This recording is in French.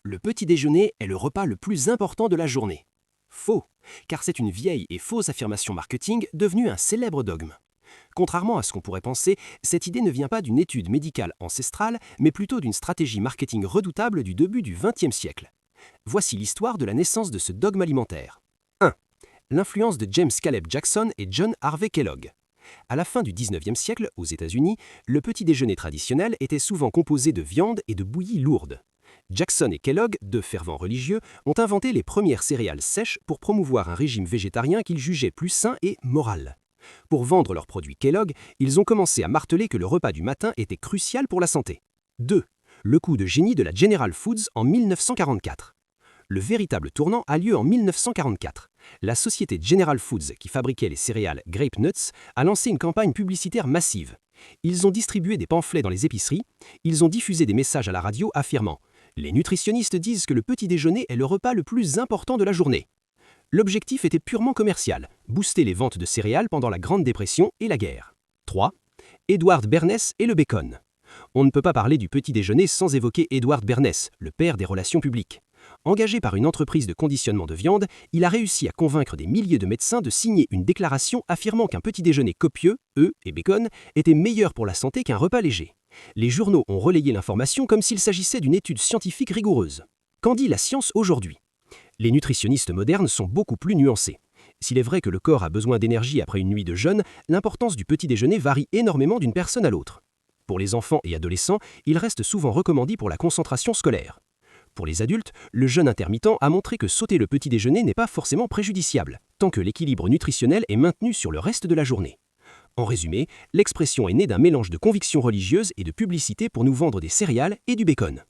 Le petit déjeuner est le repas le plus important de la journée. Faux, car c'est une vieille et fausse affirmation marketing devenue un célèbre dogme. Contrairement à ce qu'on pourrait penser, cette idée ne vient pas d'une étude médicale ancestrale, mais plutôt d'une stratégie marketing redoutable du début du XXe siècle. Voici l'histoire de la naissance de ce dogme alimentaire. 1. L'influence de James Caleb Jackson et John Harvey Kellogg. À la fin du XIXe siècle, aux États-Unis, le petit déjeuner traditionnel était souvent composé de viande et de bouillies lourdes. Jackson et Kellogg, deux fervents religieux, ont inventé les premières céréales sèches pour promouvoir un régime végétarien qu'ils jugeaient plus sain et moral. Pour vendre leurs produits Kellogg, ils ont commencé à marteler que le repas du matin était crucial pour la santé. 2. Le coup de génie de la General Foods en 1944. Le véritable tournant a lieu en 1944. La société General Foods, qui fabriquait les céréales Grape Nuts, a lancé une campagne publicitaire massive. Ils ont distribué des pamphlets dans les épiceries, ils ont diffusé des messages à la radio affirmant « Les nutritionnistes disent que le petit déjeuner est le repas le plus important de la journée ». L'objectif était purement commercial, booster les ventes de céréales pendant la Grande Dépression et la guerre. 3. Edward Bernays et le bacon. On ne peut pas parler du petit déjeuner sans évoquer Edward Bernays, le père des relations publiques. Engagé par une entreprise de conditionnement de viande, il a réussi à convaincre des milliers de médecins de signer une déclaration affirmant qu'un petit déjeuner copieux, œufs et bacon, était meilleur pour la santé qu'un repas léger. Les journaux ont relayé l'information comme s'il s'agissait d'une étude scientifique rigoureuse. Qu'en dit la science aujourd'hui ? Les nutritionnistes modernes sont beaucoup plus nuancés. S'il est vrai que le corps a besoin d'énergie après une nuit de jeûne, l'importance du petit déjeuner varie énormément d'une personne à l'autre. Pour les enfants et adolescents, il reste souvent recommandé pour la concentration scolaire. Pour les adultes, le jeûne intermittent a montré que sauter le petit déjeuner n'est pas forcément préjudiciable, tant que l'équilibre nutritionnel est maintenu sur le reste de la journée. En résumé, l'expression est née d'un mélange de convictions religieuses et de publicité pour nous vendre des céréales et du bacon.